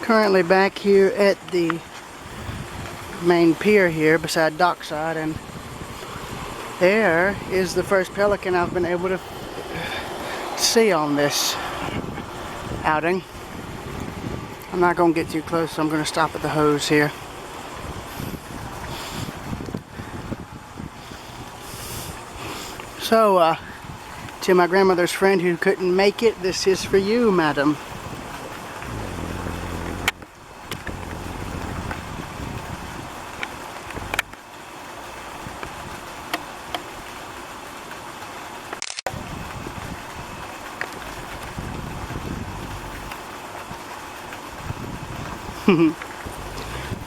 Currently back here at the main pier here beside dockside, and there is the first pelican I've been able to see on this outing. I'm not going to get too close, so I'm going to stop at the hose here. So, to my grandmother's friend who couldn't make it, this is for you, madam.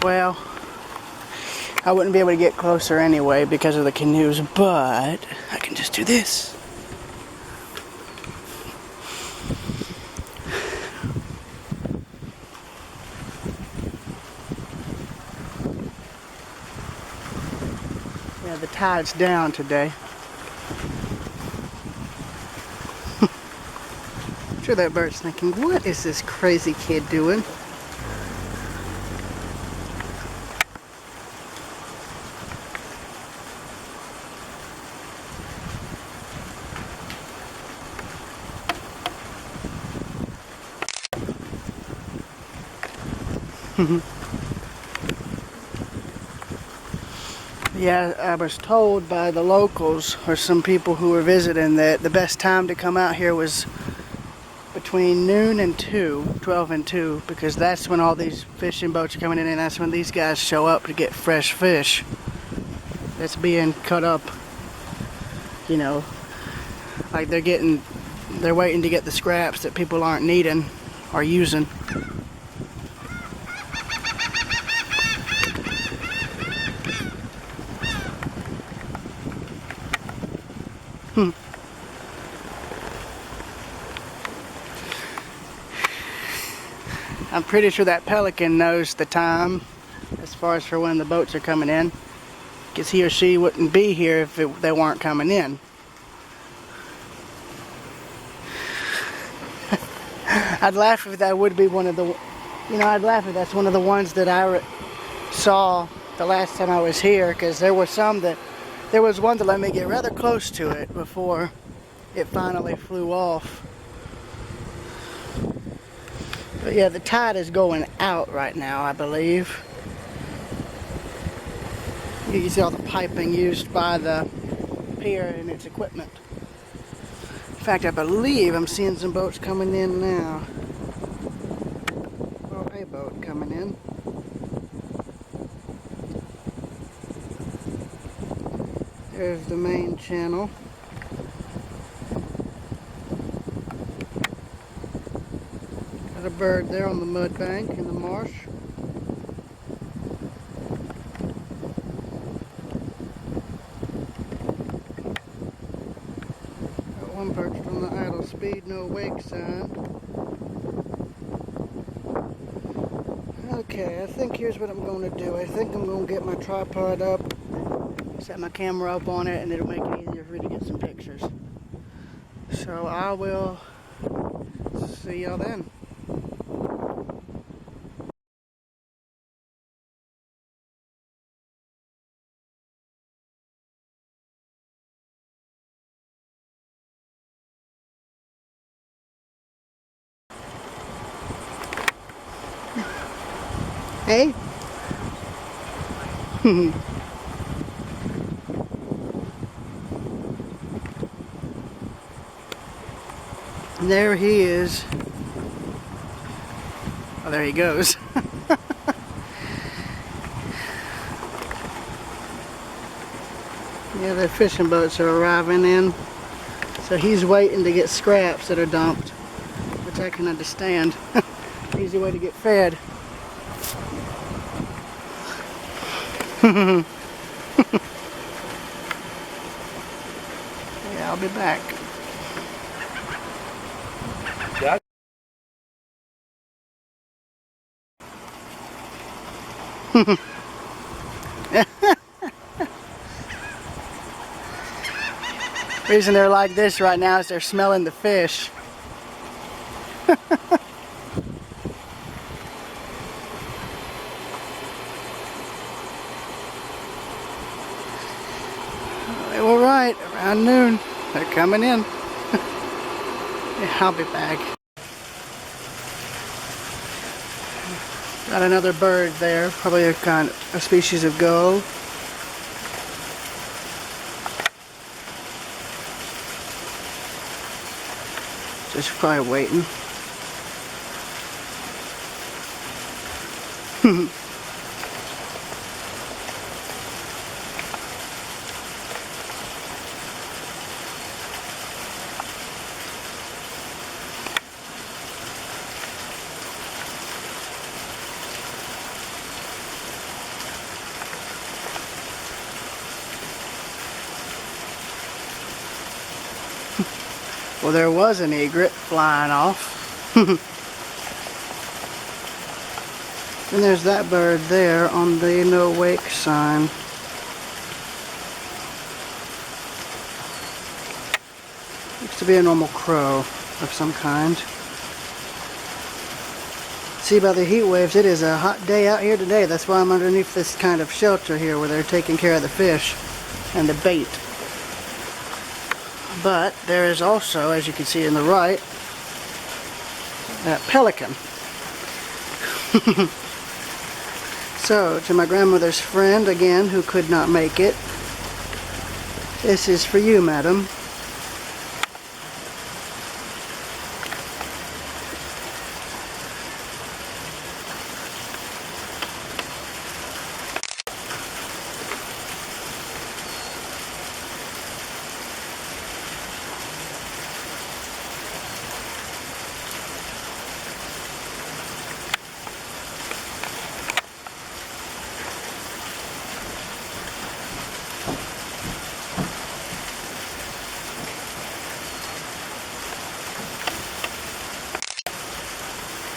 Well, I wouldn't be able to get closer anyway because of the canoes, but I can just do this. Yeah, the tide's down today. I'm sure that bird's thinking, what is this crazy kid doing? Yeah, I was told by the locals or some people who were visiting that the best time to come out here was between noon and 12 and 2, because that's when all these fishing boats are coming in, and that's when these guys show up to get fresh fish that's being cut up, you know, like they're waiting to get the scraps that people aren't needing or using. I'm pretty sure that pelican knows the time as far as for when the boats are coming in, because he or she wouldn't be here if they weren't coming in. I'd laugh if that would be one of the, I'd laugh if that's one of the ones that I saw the last time I was here, because there was one that let me get rather close to it before it finally flew off. But yeah, the tide is going out right now, I believe. You can see all the piping used by the pier and its equipment. In fact, I believe I'm seeing some boats coming in now. Well, a boat coming in. There's the main channel. Got a bird there on the mud bank in the marsh. Got one perched on the idle speed, no wake sign. Okay, I think here's what I'm going to do. I think I'm going to get my tripod up, set my camera up on it, and it'll make it easier for me to get some pictures. So I will see y'all then. Hey. There he is. Oh, there he goes. Yeah, the fishing boats are arriving in. So he's waiting to get scraps that are dumped, which I can understand. Easy way to get fed. Yeah, I'll be back. Yeah. The reason they're like this right now is they're smelling the fish. around noon. They're coming in. Yeah, I'll be back. Got another bird there, probably a species of gull. Just probably waiting. Well, there was an egret flying off. And there's that bird there on the no wake sign. Looks to be a normal crow of some kind. See, by the heat waves, it is a hot day out here today. That's why I'm underneath this kind of shelter here where they're taking care of the fish and the bait. But there is also, as you can see in the right, that pelican. So, to my grandmother's friend, again, who could not make it, this is for you, madam.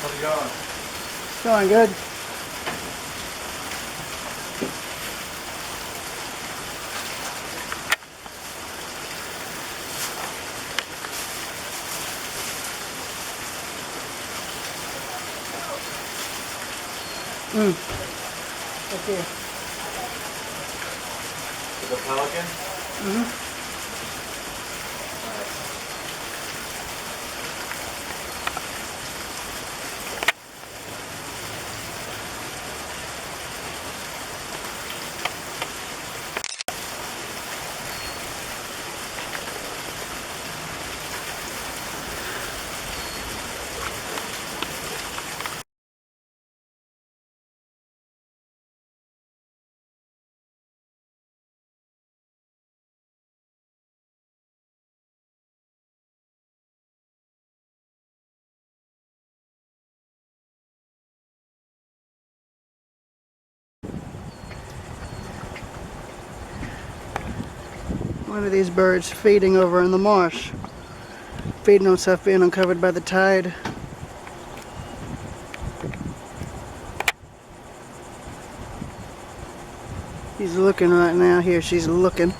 How's it going? It's going good. Right here. The pelican? Mm-hmm. One of these birds feeding over in the marsh. Feeding on stuff being uncovered by the tide. He's looking right now. Here, she's looking.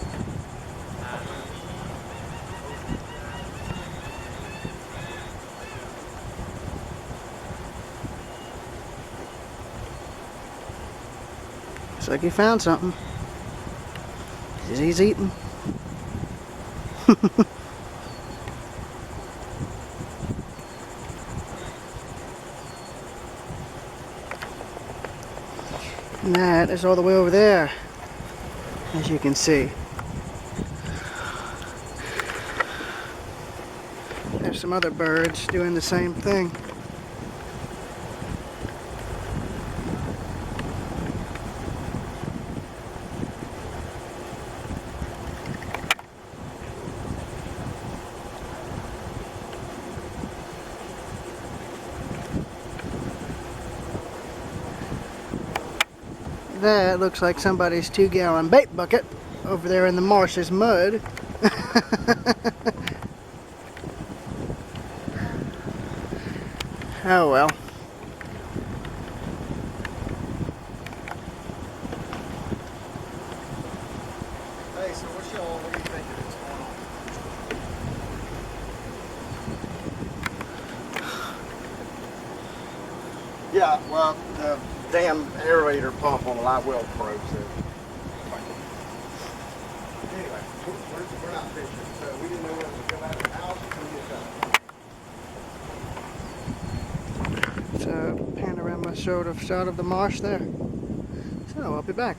Looks like he found something. He's eating. And that is all the way over there, as you can see. There's some other birds doing the same thing. That looks like somebody's 2-gallon bait bucket over there in the marsh's mud. Oh well. Hey, so what do you think is going on? Yeah, well, the damn aerator pump on the light well broke, so Anyway, we're not fishing, so we didn't know whether to go back to the house or come get done. So panorama shot of the marsh there. So I'll be back.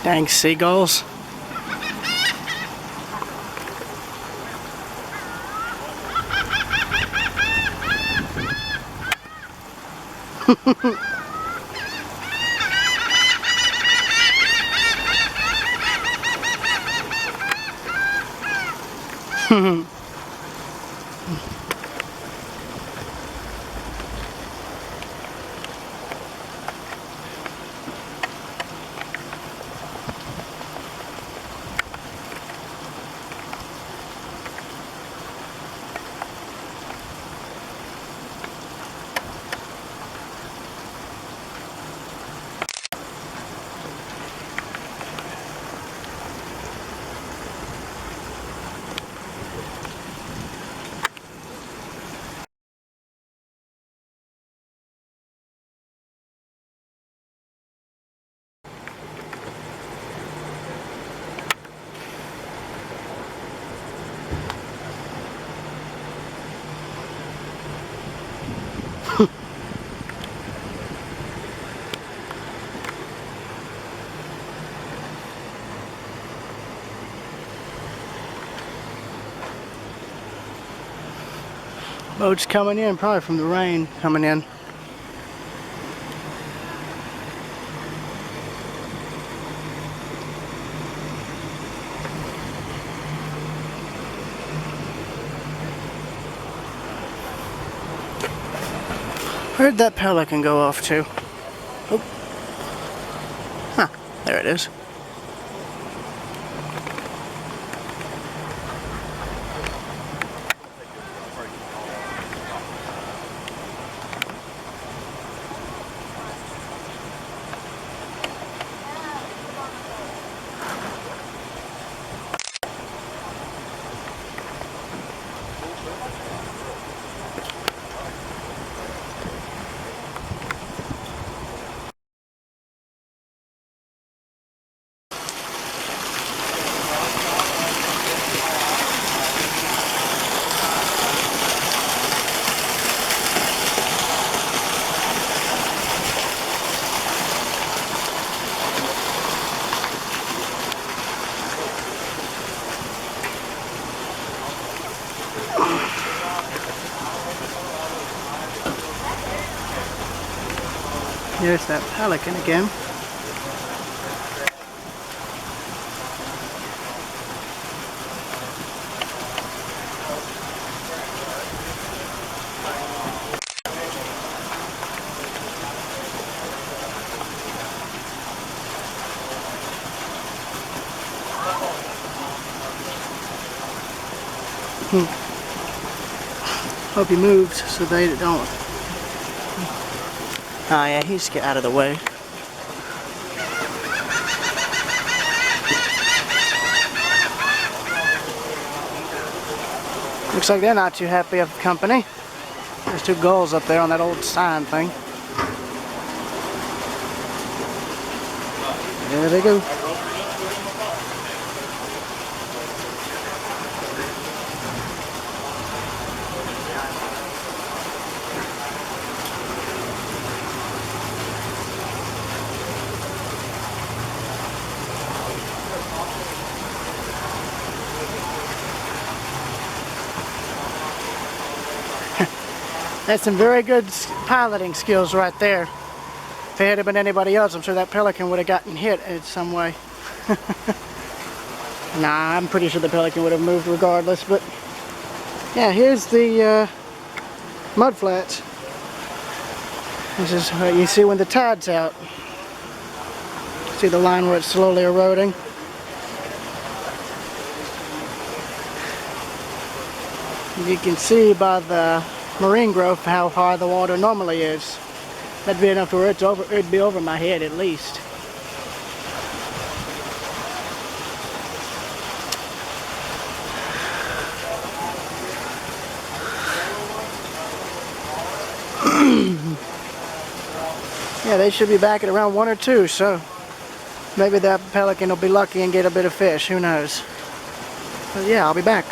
Dang seagulls. Boats coming in, probably from the rain coming in. Where'd that pelican go off to? Oh. Huh, there it is. There's that pelican again. Hope he moved so they don't. Oh yeah, he just get out of the way. Looks like they're not too happy of company. There's two gulls up there on that old sign thing. There they go. That's some very good piloting skills right there. If it had been anybody else, I'm sure that pelican would have gotten hit in some way. Nah, I'm pretty sure the pelican would have moved regardless, but yeah, here's the mud flats. This is what you see when the tide's out. See the line where it's slowly eroding? You can see by the marine growth how high the water normally is. That'd be enough to where it'd be over my head at least. Yeah, they should be back at around 1 or 2, so maybe that pelican will be lucky and get a bit of fish, who knows. But yeah, I'll be back.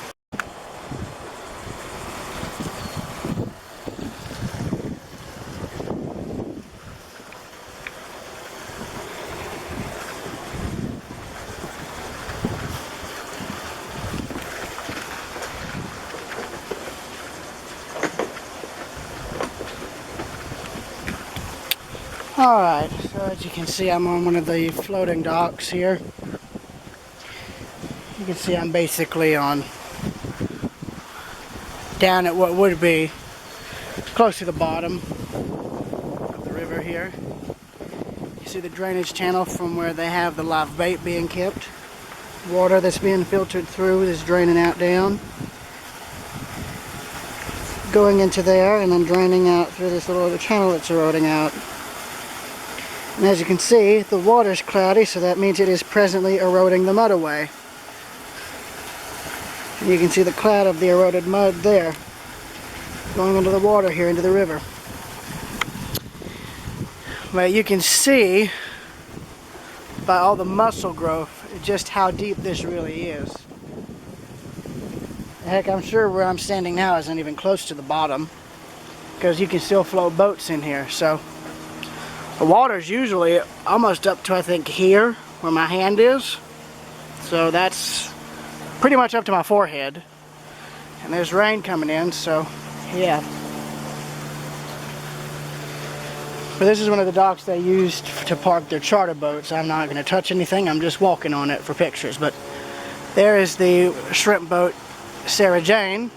Alright, so as you can see, I'm on one of the floating docks here. You can see I'm basically down at what would be close to the bottom of the river here. You see the drainage channel from where they have the live bait being kept. Water that's being filtered through is draining out down, going into there, and then draining out through this little channel that's eroding out. And as you can see, the water's cloudy, so that means it is presently eroding the mud away. And you can see the cloud of the eroded mud there, going into the water here, into the river. But you can see, by all the mussel growth, just how deep this really is. Heck, I'm sure where I'm standing now isn't even close to the bottom, because you can still float boats in here, so. The water's usually almost up to, I think, here, where my hand is. So that's pretty much up to my forehead. And there's rain coming in, so yeah. But this is one of the docks they used to park their charter boats. I'm not going to touch anything, I'm just walking on it for pictures. But there is the shrimp boat Sarah Jane,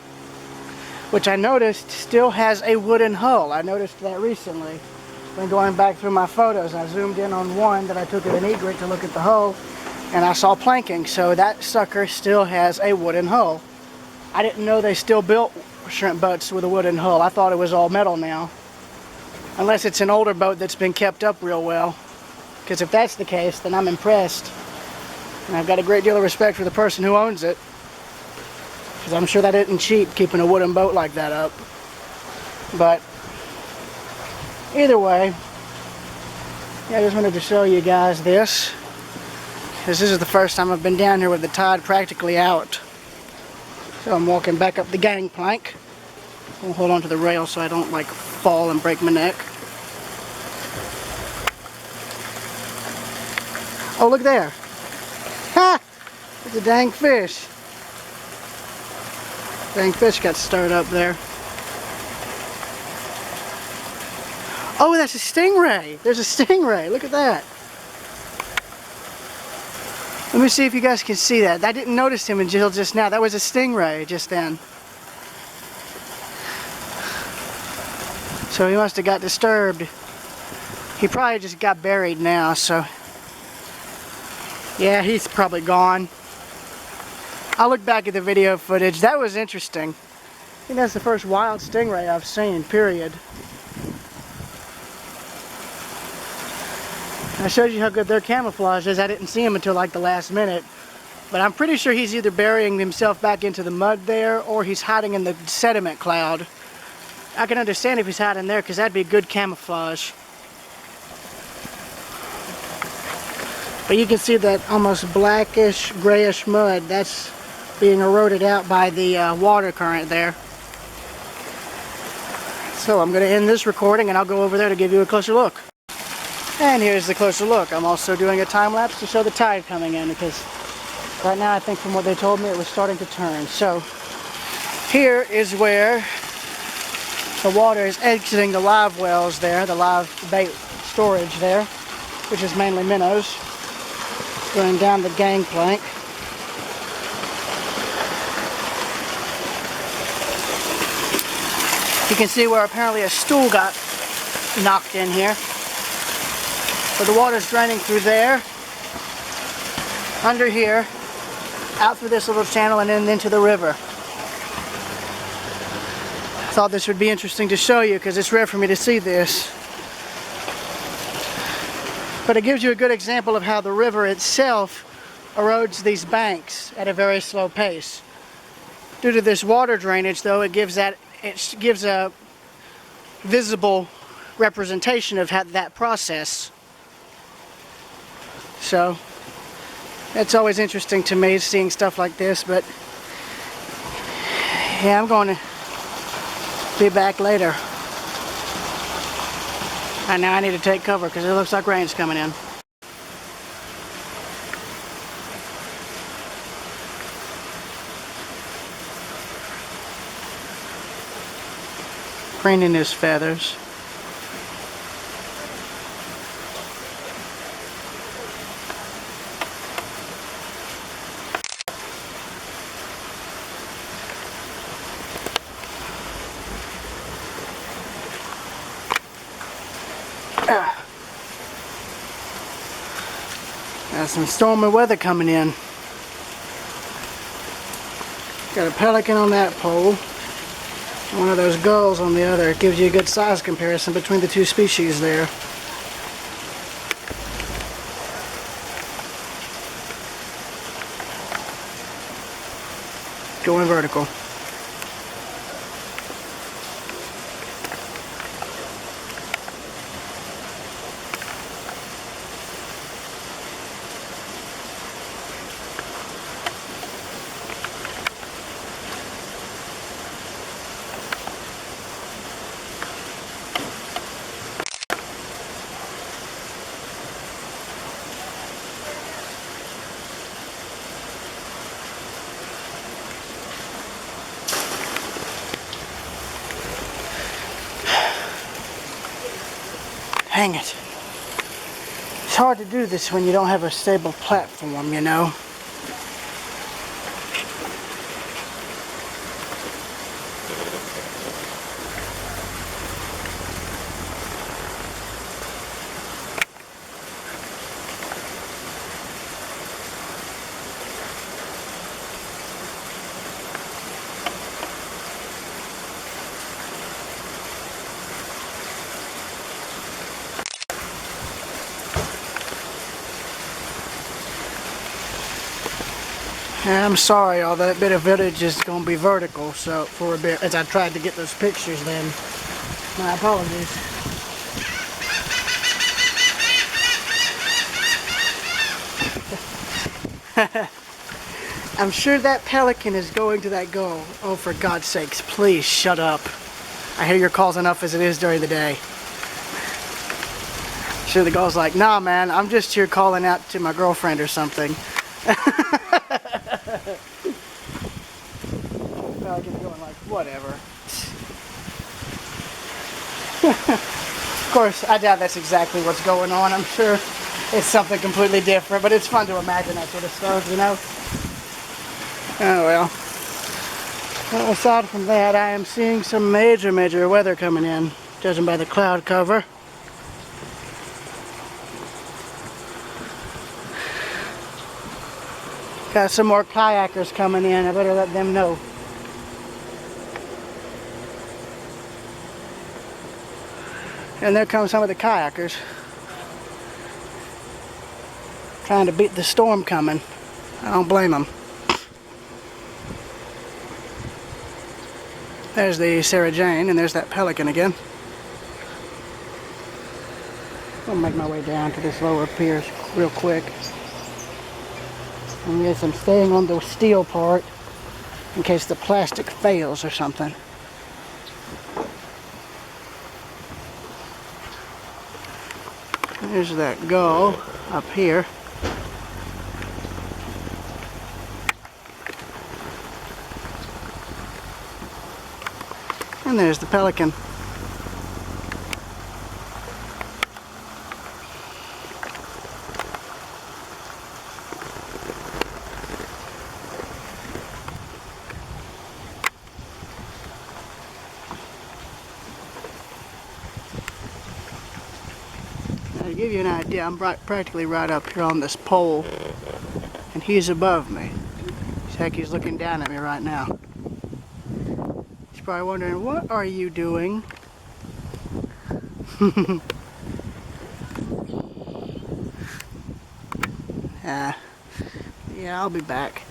which I noticed still has a wooden hull. I noticed that recently. When going back through my photos, I zoomed in on one that I took of an egret to look at the hull, and I saw planking, so that sucker still has a wooden hull. I didn't know they still built shrimp boats with a wooden hull. I thought it was all metal now. Unless it's an older boat that's been kept up real well. Because if that's the case, then I'm impressed. And I've got a great deal of respect for the person who owns it. Because I'm sure that isn't cheap, keeping a wooden boat like that up. But either way, yeah, I just wanted to show you guys this. Because this is the first time I've been down here with the tide practically out. So I'm walking back up the gangplank. I'll hold on to the rail so I don't like fall and break my neck. Oh, look there. Ha! It's a dang fish. Dang fish got stirred up there. Oh, that's a stingray. There's a stingray. Look at that. Let me see if you guys can see that. I didn't notice him until just now. That was a stingray just then. So he must have got disturbed. He probably just got buried now, so. Yeah, he's probably gone. I'll look back at the video footage. That was interesting. I think that's the first wild stingray I've seen, period. I showed you how good their camouflage is. I didn't see him until like the last minute. But I'm pretty sure he's either burying himself back into the mud there or he's hiding in the sediment cloud. I can understand if he's hiding there because that'd be good camouflage. But you can see that almost blackish, grayish mud. That's being eroded out by the water current there. So I'm going to end this recording and I'll go over there to give you a closer look. And here's the closer look. I'm also doing a time lapse to show the tide coming in because right now I think from what they told me it was starting to turn. So here is where the water is exiting the live wells there, the live bait storage there, which is mainly minnows, going down the gangplank. You can see where apparently a stool got knocked in here. So the water's draining through there, under here, out through this little channel and then into the river. thought this would be interesting to show you because it's rare for me to see this. But it gives you a good example of how the river itself erodes these banks at a very slow pace. Due to this water drainage, though, it gives a visible representation of that process. So it's always interesting to me seeing stuff like this, but yeah, I'm going to be back later. And now I need to take cover because it looks like rain's coming in. Preening his feathers. Got some stormy weather coming in. Got a pelican on that pole. One of those gulls on the other. It gives you a good size comparison between the two species there. Going vertical. Hang it. It's hard to do this when you don't have a stable platform, you know. And I'm sorry, all that bit of footage is going to be vertical, so for a bit, as I tried to get those pictures then. My apologies. I'm sure that pelican is going to that gull. Oh, for God's sakes, please shut up. I hear your calls enough as it is during the day. Sure, the gull's like, nah man, I'm just here calling out to my girlfriend or something. Pelican's going like, whatever. Of course, I doubt that's exactly what's going on. I'm sure it's something completely different, but it's fun to imagine that sort of stuff, you know? Oh well. Well, aside from that, I am seeing some major weather coming in, judging by the cloud cover. Got some more kayakers coming in. I better let them know. And there come some of the kayakers. Trying to beat the storm coming. I don't blame them. There's the Sarah Jane, and there's that pelican again. I'll make my way down to this lower pier real quick. And yes, I'm staying on the steel part in case the plastic fails or something. There's that gull up here. And there's the pelican. Now, to give you an idea, I'm practically right up here on this pole, and he's above me. Heck, he's looking down at me right now. He's probably wondering, what are you doing? Yeah, I'll be back.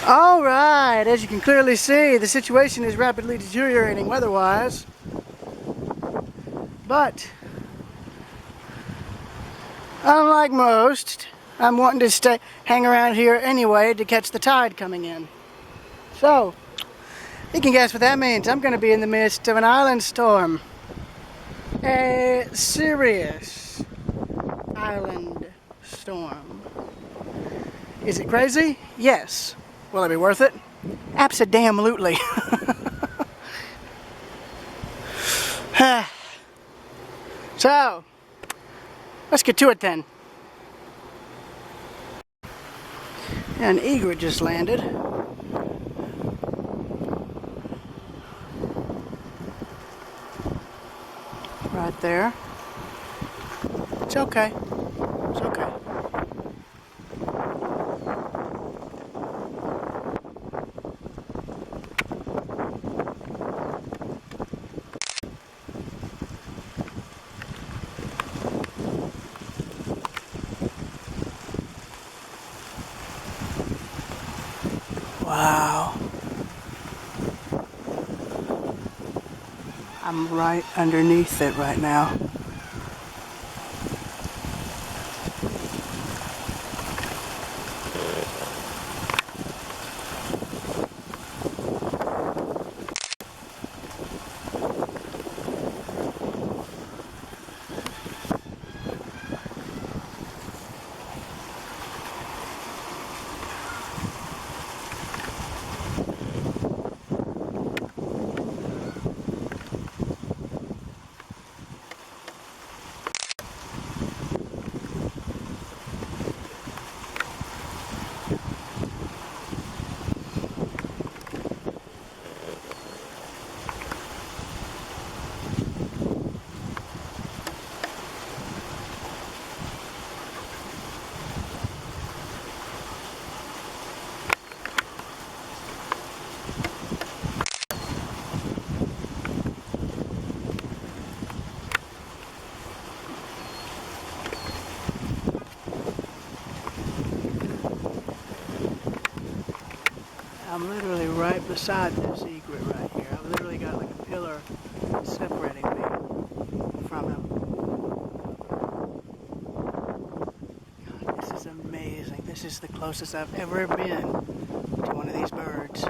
Alright, as you can clearly see, the situation is rapidly deteriorating weather-wise. But, unlike most, I'm wanting to hang around here anyway to catch the tide coming in. So, you can guess what that means. I'm going to be in the midst of an island storm. A serious island storm. Is it crazy? Yes. Will it be worth it? Abso-damn-lutely. So, let's get to it then. An egret just landed. Right there. It's okay. It's okay. Wow. I'm right underneath it right now. I'm literally right beside this egret right here. I've literally got like a pillar separating me from him. God, this is amazing. This is the closest I've ever been to one of these birds.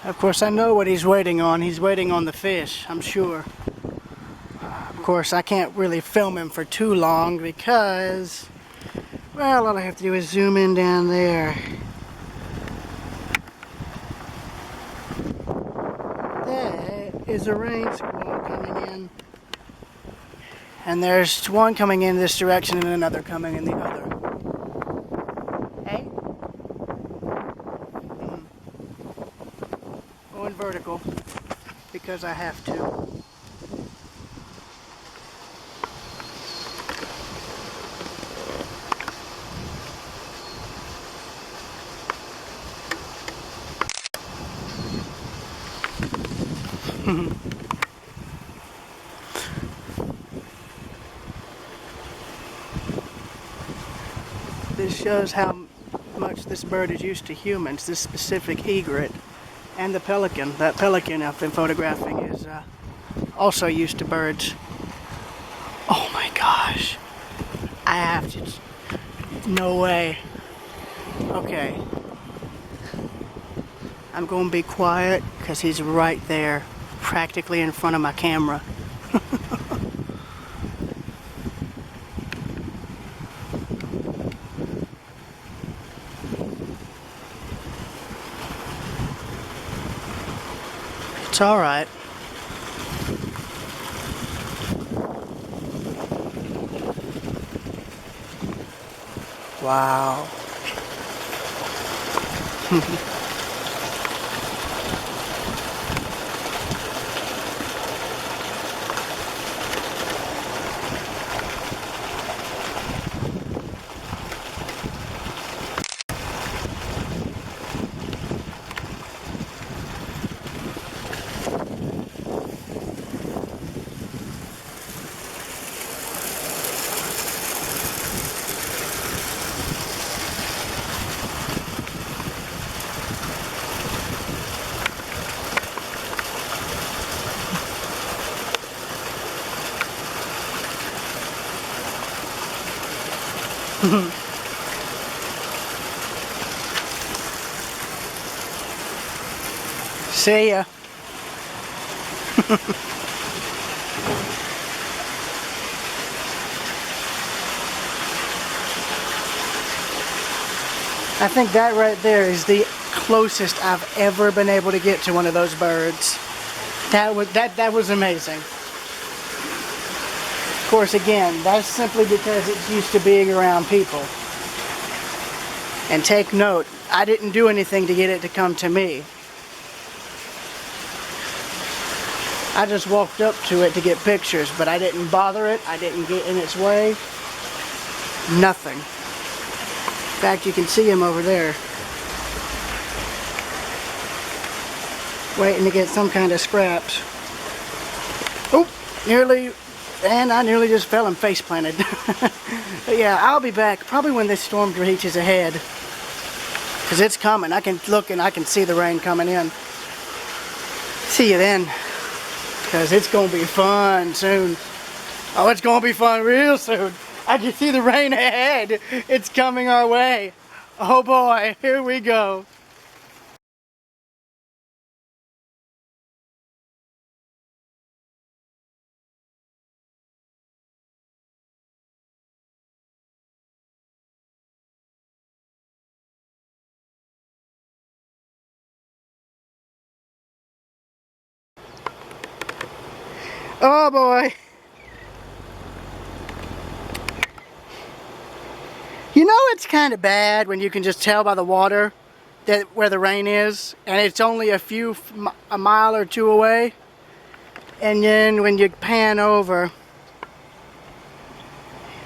Of course, I know what he's waiting on. He's waiting on the fish, I'm sure. Of course, I can't really film him for too long because, well, all I have to do is zoom in down there. There is a rain squall coming in. And there's one coming in this direction and another coming in the other. Hey? Going vertical because I have to. This shows how much this bird is used to humans, this specific egret. And the pelican. That pelican I've been photographing is also used to birds. Oh my gosh. I have to... No way. Okay. I'm going to be quiet because he's right there, practically in front of my camera. It's all right. Wow. See ya. I think that right there is the closest I've ever been able to get to one of those birds. That was amazing. Of course, again, that's simply because it's used to being around people. And take note, I didn't do anything to get it to come to me. I just walked up to it to get pictures, but I didn't bother it. I didn't get in its way. Nothing. In fact, you can see him over there, waiting to get some kind of scraps. Oh, I nearly just fell and face planted. But yeah, I'll be back probably when this storm reaches ahead, because it's coming. I can look and I can see the rain coming in. See you then, because it's gonna be fun soon. Oh, it's gonna be fun real soon. I can see the rain ahead. It's coming our way. Oh boy, here we go. Oh boy. You know, it's kind of bad when you can just tell by the water that where the rain is, and it's only a mile or two away. And then when you pan over,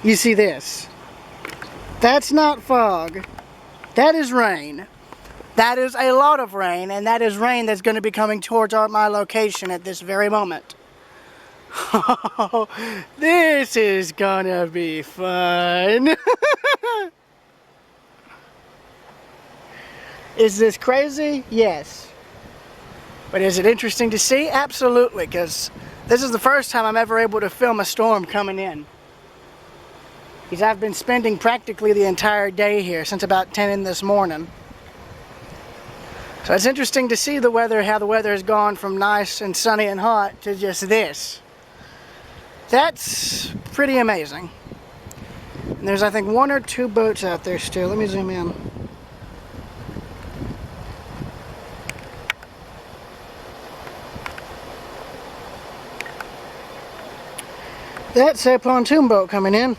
you see this. That's not fog. That is rain. That is a lot of rain, and that is rain that's going to be coming towards my location at this very moment. Oh, this is gonna be fun. Is this crazy? Yes. But is it interesting to see? Absolutely, because this is the first time I'm ever able to film a storm coming in. Because I've been spending practically the entire day here since about 10 in this morning. So it's interesting to see the weather, how the weather has gone from nice and sunny and hot to just this. That's pretty amazing. And there's, I think, 1 or 2 boats out there still. Let me zoom in. That's a pontoon boat coming in.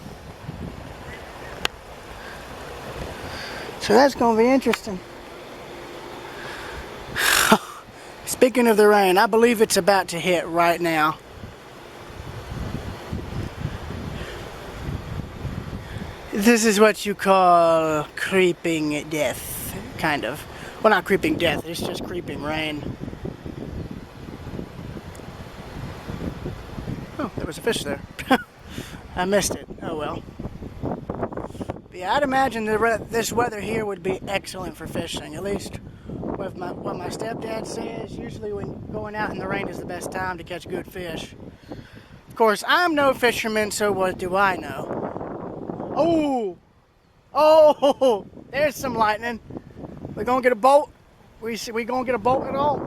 So that's going to be interesting. Speaking of the rain, I believe it's about to hit right now. This is what you call creeping death, kind of. Well, not creeping death, it's just creeping rain. Oh, there was a fish there. I missed it. Oh well. But yeah, I'd imagine this weather here would be excellent for fishing. At least with what my stepdad says. Usually when going out in the rain is the best time to catch good fish. Of course, I'm no fisherman, so what do I know? Oh! Oh! There's some lightning. We're gonna get a boat. We gonna get a boat at all?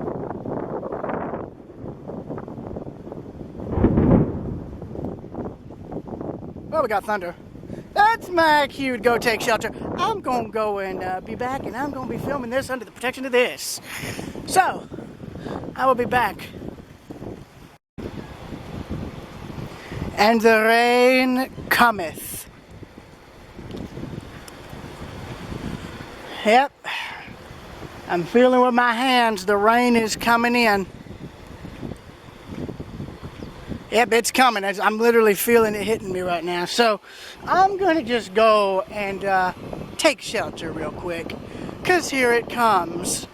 Oh, we got thunder. That's my cue to go take shelter. I'm gonna go and be back, and I'm gonna be filming this under the protection of this. So, I will be back And the rain cometh. Yep. I'm feeling with my hands the rain is coming in. Yep, it's coming. I'm literally feeling it hitting me right now. So I'm going to just go and take shelter real quick, because here it comes.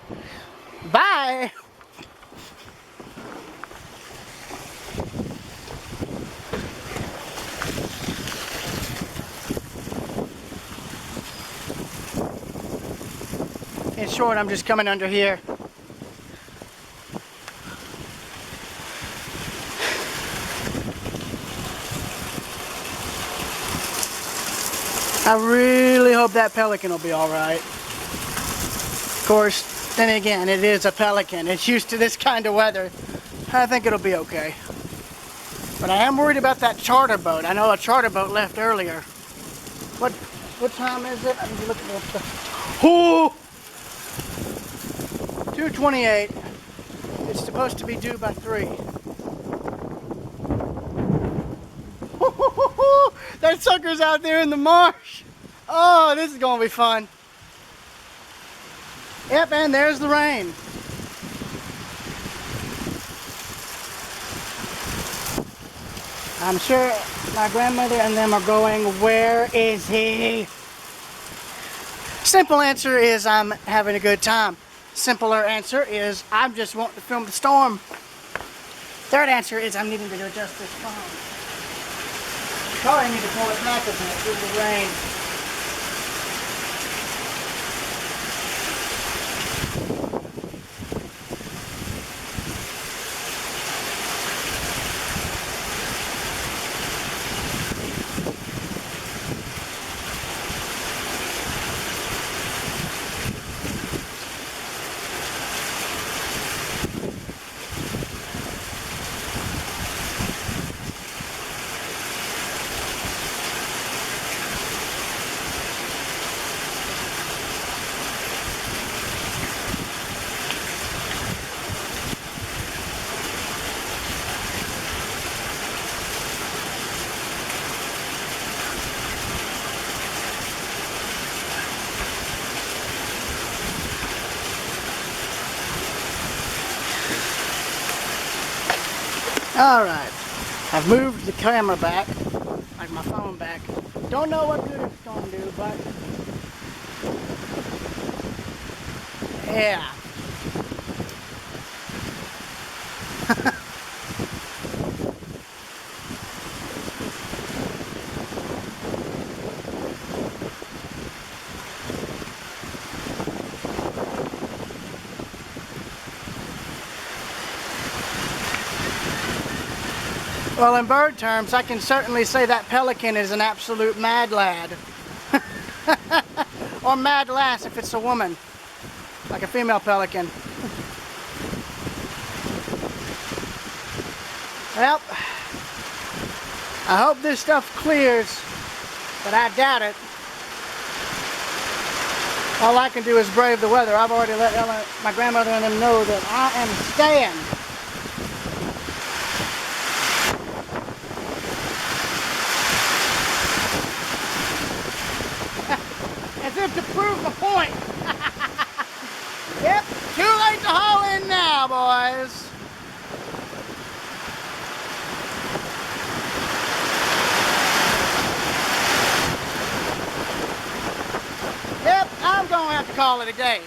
Bye! In short, I'm just coming under here. I really hope that pelican will be alright. Of course, then again, it is a pelican. It's used to this kind of weather. I think it'll be okay. But I am worried about that charter boat. I know a charter boat left earlier. What time is it? I need to look at the... Ooh! 2:28. It's supposed to be due by 3. That sucker's out there in the marsh. Oh, this is gonna be fun. Yep, and there's the rain. I'm sure my grandmother and them are going, where is he? Simple answer is I'm having a good time. Simpler answer is I'm just wanting to film the storm. Third answer is I'm needing to adjust this phone. Probably need to pull it back a bit due to the rain. Alright, I've moved the camera back, like my phone back. Don't know what good it's going to do, but yeah. Well, in bird terms, I can certainly say that pelican is an absolute mad lad. Or mad lass if it's a woman, like a female pelican. Well, I hope this stuff clears, but I doubt it. All I can do is brave the weather. I've already let my grandmother and them know that I am staying. As if to prove the point. Yep, too late to haul in now, boys. Yep, I'm going to have to call it a day.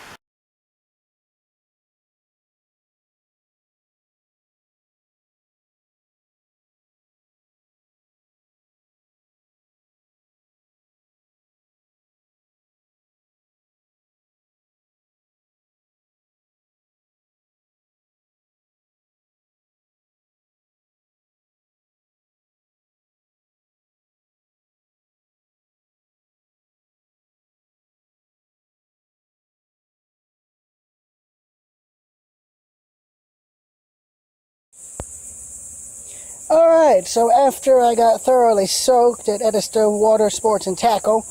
Alright, so after I got thoroughly soaked at Edisto Water Sports and Tackle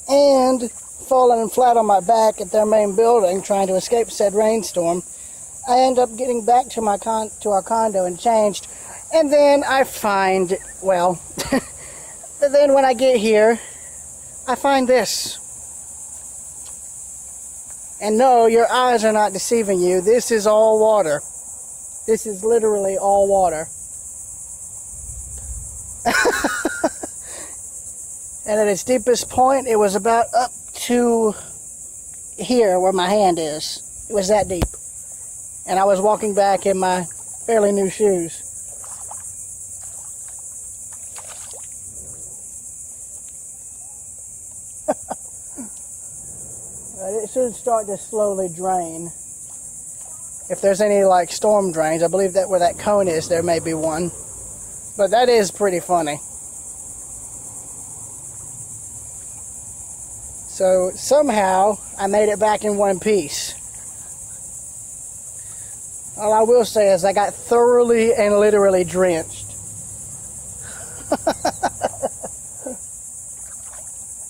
and fallen flat on my back at their main building trying to escape said rainstorm, I ended up getting back to our condo and changed. And then I find, well, then when I get here, I find this. And no, your eyes are not deceiving you. This is all water. This is literally all water. And at its deepest point, it was about up to here where my hand is. It was that deep. And I was walking back in my fairly new shoes. It should start to slowly drain. If there's any like storm drains, I believe that where that cone is, there may be one. But that is pretty funny. So somehow I made it back in one piece. All I will say is I got thoroughly and literally drenched.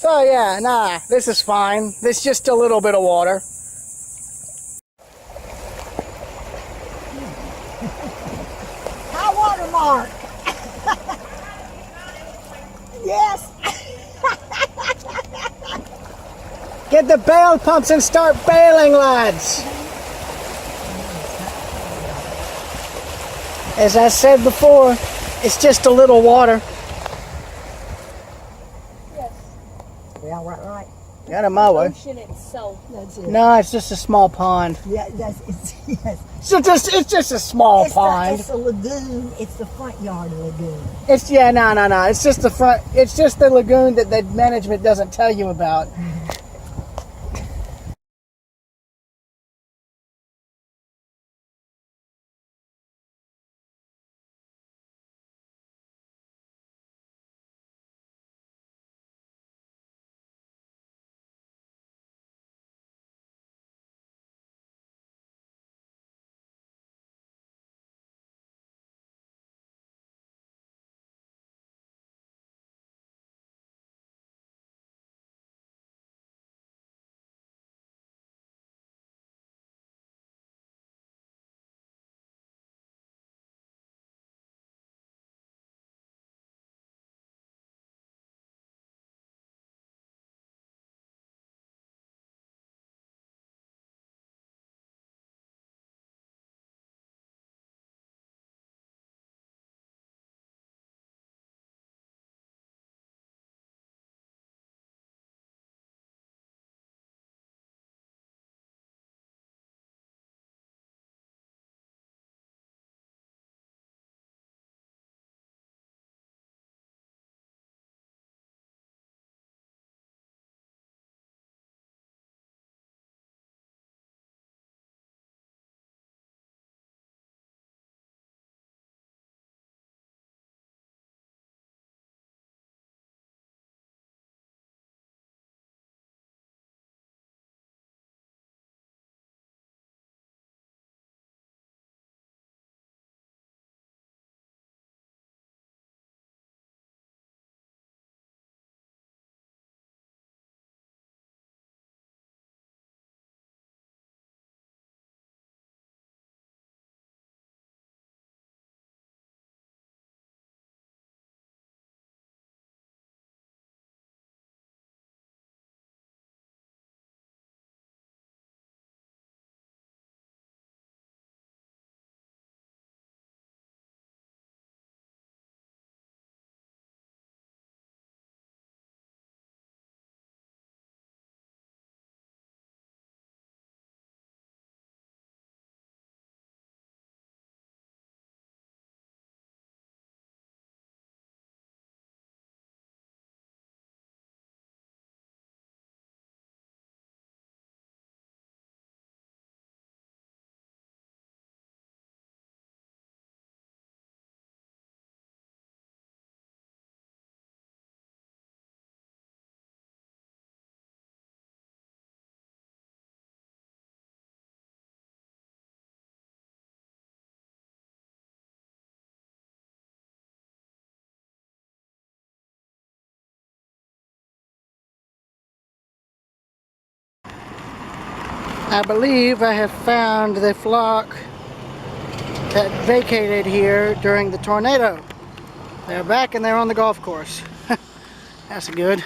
So yeah, nah, this is fine. This is just a little bit of water. High water mark. Yes. Get the bail pumps and start bailing, lads. As I said before, it's just a little water. Yes. Yeah, right. Got a mower. Ocean itself. That's it. No, it's just a small pond. Yeah, it's yes. It's just a small pond. It's a lagoon. It's the front yard lagoon. It's no. It's just the front. It's just the lagoon that the management doesn't tell you about. I believe I have found the flock that vacated here during the tornado. They're back and they're on the golf course. That's good.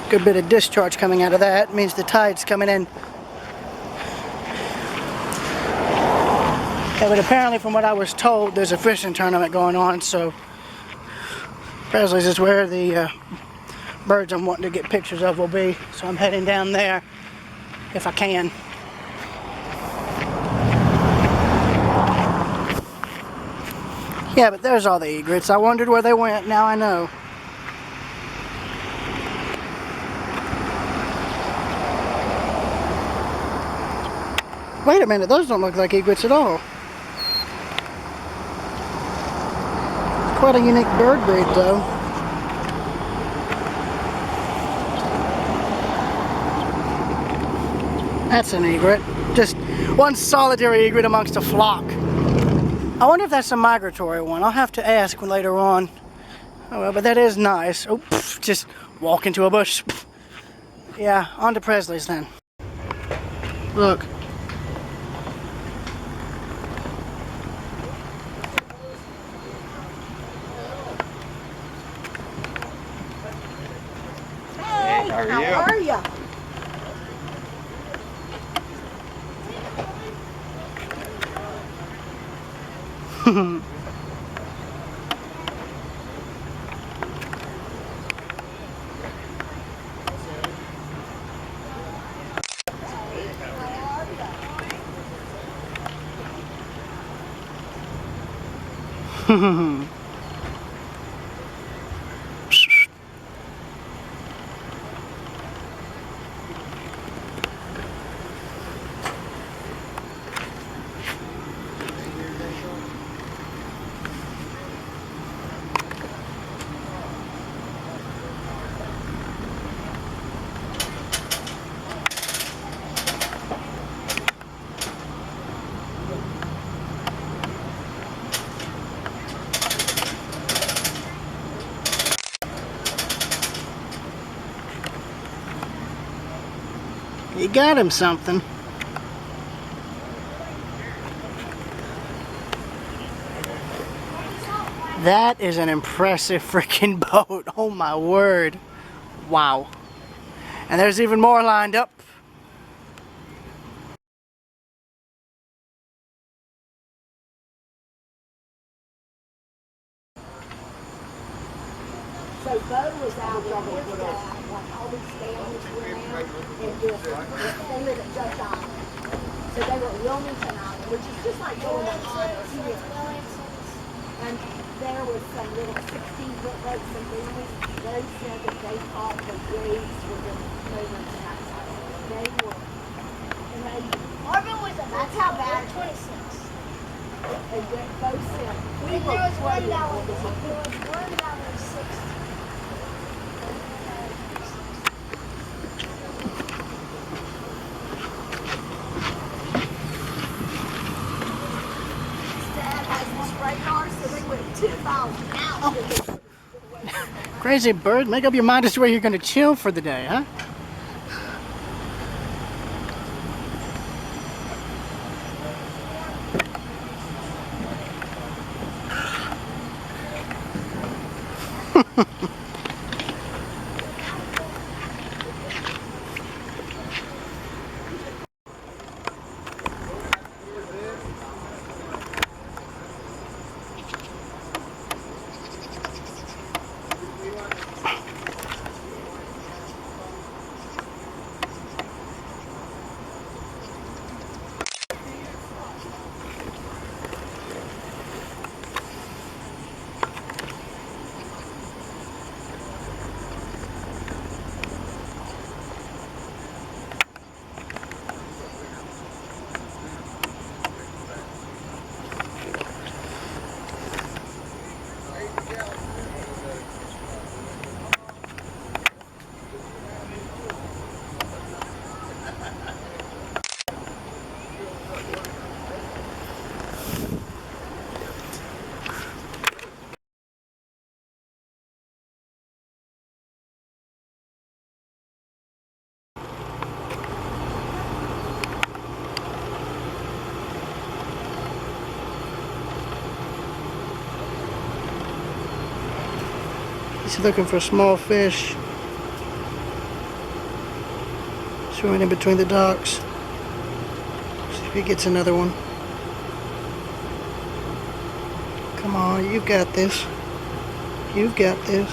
Good bit of discharge coming out of that. Means the tide's coming in. Yeah, but apparently from what I was told, there's a fishing tournament going on, so Presley's is where the birds I'm wanting to get pictures of will be. So I'm heading down there if I can. Yeah, but there's all the egrets. I wondered where they went. Now I know. Wait a minute, those don't look like egrets at all. Quite a unique bird breed, though. That's an egret. Just one solitary egret amongst a flock. I wonder if that's a migratory one. I'll have to ask later on. Oh, well, but that is nice. Oh, pff, just walk into a bush. Yeah, on to Presley's then. Look. Hey, how are you? You got him something. That is an impressive freaking boat. Oh my word. Wow. And there's even more lined up. So Bo was out on his dad, like all these families were there, and just, they live at Dutch Island. So they were at Wilmington Island, which is just like going on island here. And there was some little 16-foot boats and boomers. They said that they thought the waves were going to move them to that side. They were, and they, Marvin was about that's how bad it 26. was. And both said, we And were there was one flooded that on was, this. there was one that was 60. Dad has this radar, so they went 2 miles out. Crazy bird, make up your mind as to where you're going to chill for the day, huh? He's looking for small fish. Swimming in between the docks. See if he gets another one. Come on, you've got this. You've got this.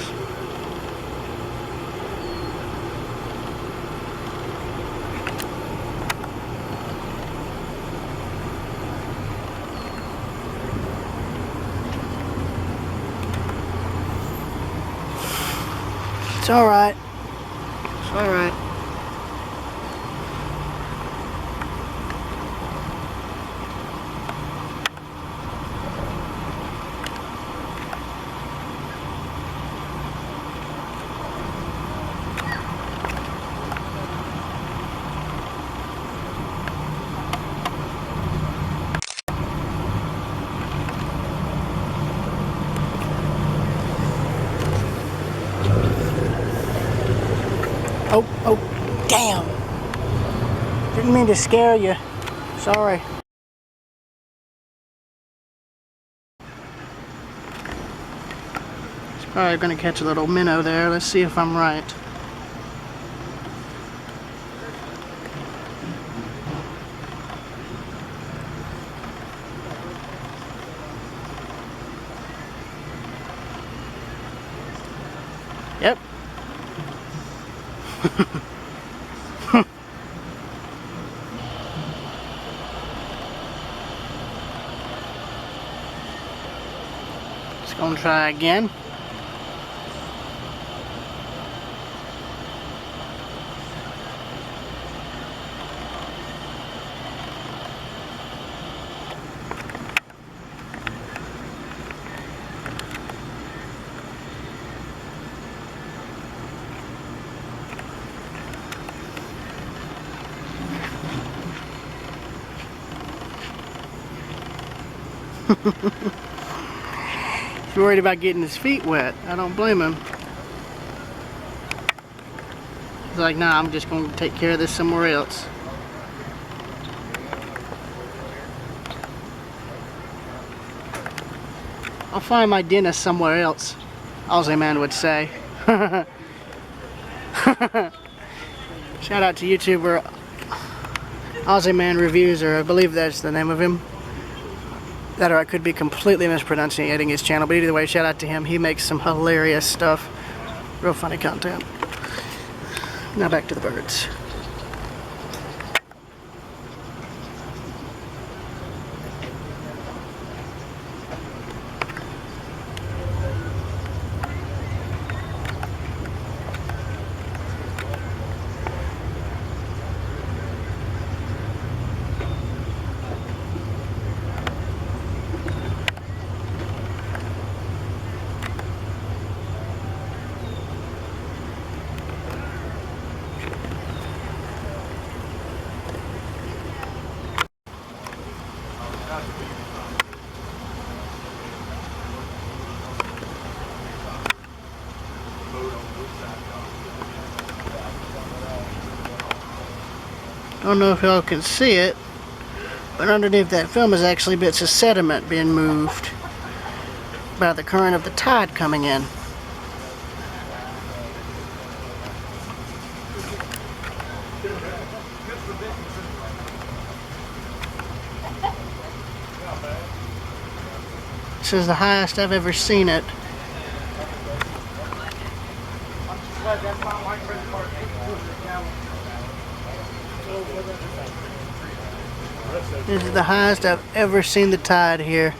It's alright. It's alright. Oh, damn. Didn't mean to scare you. Sorry. He's probably gonna catch a little minnow there. Let's see if I'm right. Yep. Just gonna try again. He's worried about getting his feet wet. I don't blame him. He's like, nah, I'm just going to take care of this somewhere else. I'll find my dentist somewhere else, Aussie man would say. Shout out to YouTuber Aussie Man Reviews, or I believe that's the name of him. That, or I could be completely mispronouncing his channel, but either way, shout out to him. He makes some hilarious stuff. Real funny content. Now back to the birds. I don't know if y'all can see it, but underneath that film is actually bits of sediment being moved by the current of the tide coming in. This is the highest I've ever seen it. This is the highest I've ever seen the tide here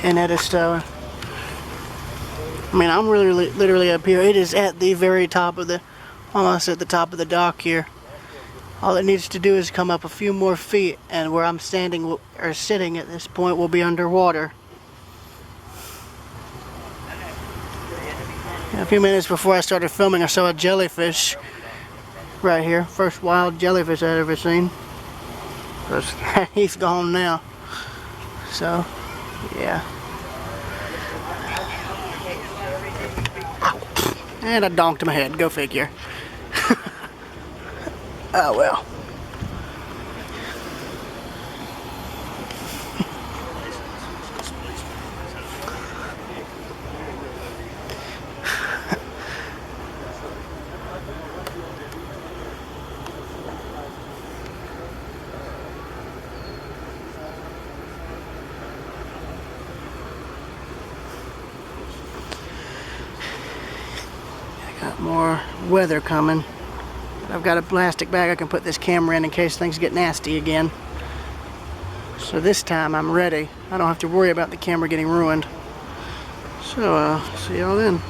in Edisto. I mean, I'm literally up here. It is at the very top of the, almost at the top of the dock here. All it needs to do is come up a few more feet, and where I'm standing or sitting at this point will be underwater. A few minutes before I started filming, I saw a jellyfish right here. First wild jellyfish I'd ever seen. He's gone now. So, yeah. Ow. And I donked my head. Go figure. Oh well. more weather coming. I've got a plastic bag I can put this camera in case things get nasty again. So this time I'm ready. I don't have to worry about the camera getting ruined. So see y'all then.